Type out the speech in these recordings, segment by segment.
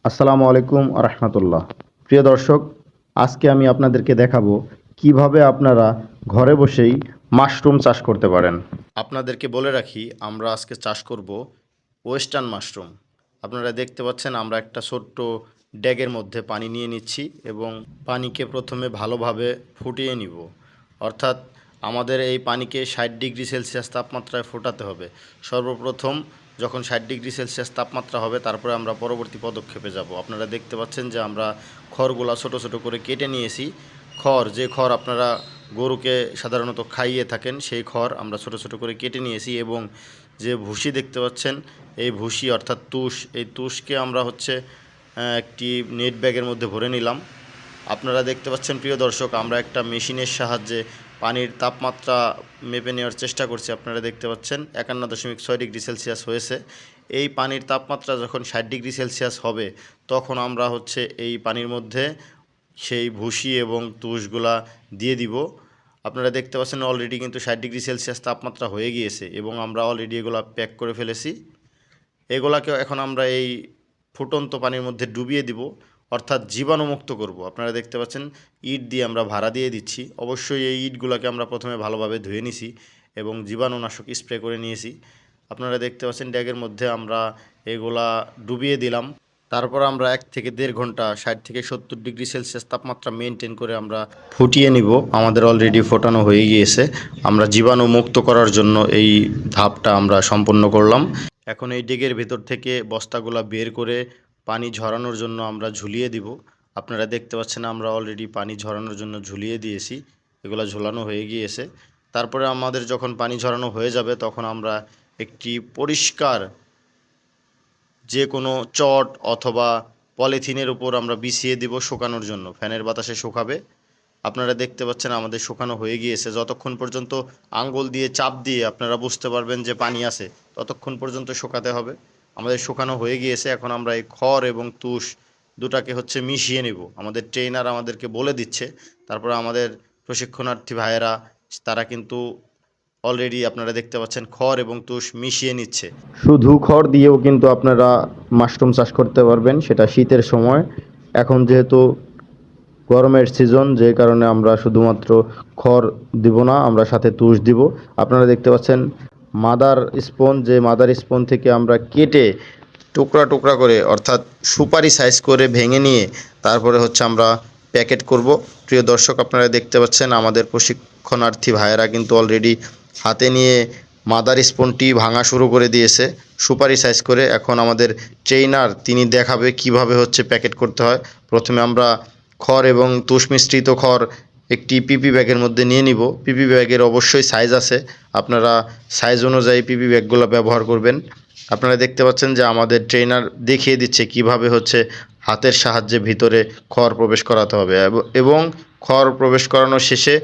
আসসালামু আলাইকুম রহমতুল্লাহ। প্রিয় দর্শক, আজকে আমি আপনাদেরকে দেখাবো কিভাবে আপনারা ঘরে বসেই মাশরুম চাষ করতে পারেন। আপনাদেরকে বলে রাখি, আমরা আজকে চাষ করব ওয়েস্টার্ন মাশরুম। আপনারা দেখতে পাচ্ছেন আমরা একটা ছোট্ট ড্যাগের মধ্যে পানি নিয়ে নিচ্ছি এবং পানিকে প্রথমে ভালোভাবে ফুটিয়ে নিব। অর্থাৎ আমাদের এই পানিকে 60 ডিগ্রি সেলসিয়াস তাপমাত্রায় ফোটাতে হবে। সর্বপ্রথম যখন 60 ডিগ্রি সেলসিয়াস তাপমাত্রা হবে, তারপরে আমরা পরবর্তী পদক্ষেপে যাব। আপনারা দেখতে পাচ্ছেন যে আমরা খড়গুলা ছোট ছোট করে কেটে নিয়েছি। যে খড় আপনারা গরুকে সাধারণত খাইয়ে থাকেন, সেই খড় আমরা ছোট ছোট করে কেটে নিয়েছি এবং যে ভুসি দেখতে পাচ্ছেন, এই ভুসি অর্থাৎ তুষ, এই তুষকে আমরা একটি নেট ব্যাগের মধ্যে ভরে নিলাম। আপনারা দেখতে পাচ্ছেন প্রিয় দর্শক, আমরা একটা মেশিনের সাহায্যে পানির তাপমাত্রা মেপে নেওয়ার চেষ্টা করছি। আপনারা দেখতে পাচ্ছেন 51.6 ডিগ্রি সেলসিয়াস হয়েছে। এই পানির তাপমাত্রা যখন 60 ডিগ্রি সেলসিয়াস হবে, তখন আমরা এই পানির মধ্যে সেই ভুসি এবং তুষগুলা দিয়ে দিব। আপনারা দেখতে পাচ্ছেন অলরেডি কিন্তু 60 ডিগ্রি সেলসিয়াস তাপমাত্রা হয়ে গিয়েছে এবং আমরা অলরেডি এগুলা প্যাক করে ফেলেছি। এগুলাকে এখন আমরা এই ফুটন্ত পানির মধ্যে ডুবিয়ে দিব, অর্থাৎ জীবাণুমুক্ত করব। আপনারা দেখতে পাচ্ছেন ইট দিয়ে আমরা ভাড়া দিয়ে দিচ্ছি। অবশ্যই এই ইটগুলোকে আমরা প্রথমে ভালোভাবে ধুয়ে নিছি এবং জীবাণুনাশক স্প্রে করে নিয়েছি। আপনারা দেখতে পাচ্ছেন ড্যাগের মধ্যে আমরা এগুলা ডুবিয়ে দিলাম। তারপর আমরা 1 থেকে 1.5 ঘন্টা 60 থেকে 70 ডিগ্রি সেলসিয়াস তাপমাত্রা মেনটেন করে আমরা ফুটিয়ে নিব। আমাদের অলরেডি ফোটানো হয়ে গিয়েছে। আমরা জীবাণু মুক্ত করার জন্য এই ধাপটা আমরা সম্পন্ন করলাম। এখন এই ডেগের ভেতর থেকে বস্তাগুলা বের করে পানি ঝরানোর জন্য আমরা ঝুলিয়ে দিব। আপনারা দেখতে পাচ্ছেন আমরা অলরেডি পানি ঝরানোর জন্য ঝুলিয়ে দিয়েছি। এগুলা ঝোলানো হয়ে গিয়েছে। তারপরে আমাদের যখন পানি ঝরানো হয়ে যাবে, তখন আমরা একটি পরিষ্কার যে কোনো চট অথবা পলিথিনের উপর আমরা বিছিয়ে দিব শুকানোর জন্য। ফ্যানের বাতাসে শুকাবে। আপনারা দেখতে পাচ্ছেন আমাদের শুকানো হয়ে গিয়েছে। যতক্ষণ পর্যন্ত আঙ্গুল দিয়ে চাপ দিয়ে আপনারা বুঝতে পারবেন যে পানি আছে, ততক্ষণ পর্যন্ত শুকাতে হবে। আমাদের শুকানো হয়ে গিয়েছে। এখন আমরা এই খড় এবং তুষ দুটাকে মিশিয়ে নিব। আমাদের ট্রেনার আমাদেরকে বলে দিচ্ছে। তারপরে আমাদের প্রশিক্ষণার্থী ভাইয়েরা তারা কিন্তু অলরেডি আপনারা দেখতে পাচ্ছেন খড় এবং তুষ মিশিয়ে নিচ্ছে। শুধু খড় দিয়েও কিন্তু আপনারা মাশরুম চাষ করতে পারবেন, সেটা শীতের সময়। এখন যেহেতু গরমের সিজন, যে কারণে আমরা শুধুমাত্র খড় দিব না, আমরা সাথে তুষ দিব। আপনারা দেখতে পাচ্ছেন মাদার স্পন থেকে আমরা কেটে টুকরা টুকরা করে, অর্থাৎ সুপারি সাইজ করে ভেঙে নিয়ে তারপরে আমরা প্যাকেট করব। প্রিয় দর্শক, আপনারা দেখতে পাচ্ছেন আমাদের প্রশিক্ষণার্থী ভাইয়েরা কিন্তু অলরেডি হাতে নিয়ে মাদার স্পনটি ভাঙা শুরু করে দিয়েছে সুপারি সাইজ করে। এখন আমাদের ট্রেইনার তিনি দেখাবে কিভাবে প্যাকেট করতে হয়। প্রথমে আমরা খড় এবং তুষ মিশ্রিত খড় একটি পিপি ব্যাগের মধ্যে নিয়ে নিব। পিপি ব্যাগের অবশ্যই সাইজ আছে, আপনারা সাইজ অনুযায়ী পিপি ব্যাগগুলো ব্যবহার করবেন। আপনারা দেখতে পাচ্ছেন যে আমাদের ট্রেনার দেখিয়ে দিচ্ছে কিভাবে হাতের সাহায্যে ভিতরে খড় প্রবেশ করাতে হবে এবং খড় প্রবেশ করানোর শেষে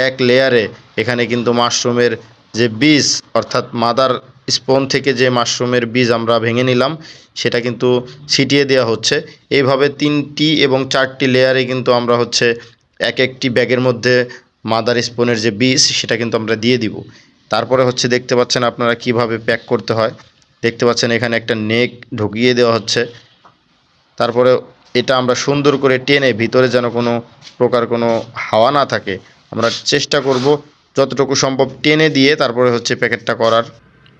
এক লেয়ারে এখানে কিন্তু মাশরুমের যে বীজ, অর্থাৎ মাদার স্পন থেকে যে মাশরুমের বীজ আমরা ভেঙে নিলাম, সেটা কিন্তু ছিটিয়ে দেওয়া হচ্ছে। এইভাবে 3টি এবং 4টি লেয়ারে কিন্তু আমরা এক একটি ব্যাগের মধ্যে মাদার স্পনের যে বীজ, সেটা কিন্তু আমরা দিয়ে দিব। তারপরে দেখতে পাচ্ছেন আপনারা কিভাবে প্যাক করতে হয়। দেখতে পাচ্ছেন এখানে একটা নেক ঢুকিয়ে দেওয়া হচ্ছে। তারপরে এটা আমরা সুন্দর করে টেনে ভিতরে যেন কোনো প্রকার কোনো হাওয়া না থাকে, আমরা চেষ্টা করব যতটুকু সম্ভব টেনে দিয়ে তারপরে প্যাকেটটা করার।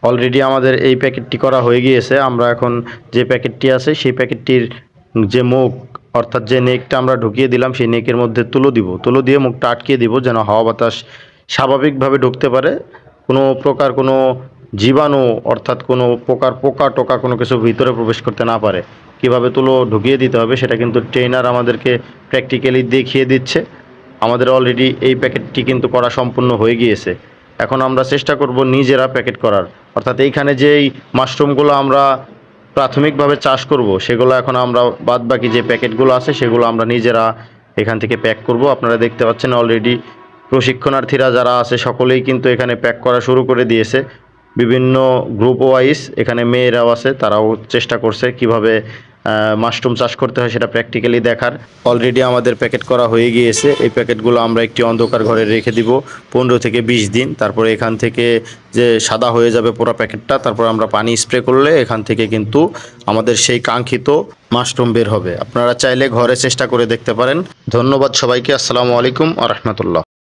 অলরেডি আমাদের এই প্যাকেটটি করা হয়ে গিয়েছে। আমরা এখন যে প্যাকেটটি আছে সেই প্যাকেটটির যে মুখ, অর্থাৎ যে নেকটা আমরা ঢুকিয়ে দিলাম, সেই নেকের মধ্যে তুলো দিয়ে মুখটা আটকিয়ে দিব, যেন হাওয়া বাতাস স্বাভাবিকভাবে ঢুকতে পারে। কোনো জীবাণু, অর্থাৎ কোনো পোকা টোকা কোনো কিছু ভিতরে প্রবেশ করতে না পারে। কিভাবে তুলো ঢুকিয়ে দিতে হবে সেটা কিন্তু ট্রেনার আমাদেরকে প্র্যাকটিক্যালি দেখিয়ে দিচ্ছে। আমাদের অলরেডি এই প্যাকেটটি কিন্তু করা সম্পূর্ণ হয়ে গিয়েছে। এখন আমরা চেষ্টা করব নিজেরা প্যাকেট করার, অর্থাৎ এইখানে যেই মাশরুমগুলো আমরা প্রাথমিকভাবে চাষ করব, সেগুলো এখন আমরা বাদবাকি যে প্যাকেটগুলো আছে সেগুলো আমরা নিজেরা এখান থেকে প্যাক করব। আপনারা দেখতে পাচ্ছেন অলরেডি প্রশিক্ষণার্থীরা যারা আছে সকলেই কিন্তু এখানে প্যাক করা শুরু করে দিয়েছে। বিভিন্ন গ্রুপ ওয়াইজ এখানে মেয়েরাও আছে, তারাও চেষ্টা করছে কিভাবে মাশরুম চাষ করতে হয় সেটা প্র্যাকটিক্যালি দেখার। অলরেডি আমাদের প্যাকেট করা হয়ে গিয়েছে। এই প্যাকেটগুলো আমরা একটি অন্ধকার ঘরে রেখে দিব 15 থেকে 20 দিন। তারপরে এখান থেকে যে সাদা হয়ে যাবে পুরো প্যাকেটটা, তারপর আমরা পানি স্প্রে করলে এখান থেকে কিন্তু আমাদের সেই কাঙ্ক্ষিত মাশরুম বের হবে। আপনারা চাইলে ঘরে চেষ্টা করে দেখতে পারেন। ধন্যবাদ সবাইকে। আসসালামু আলাইকুম ওয়া রাহমাতুল্লাহ।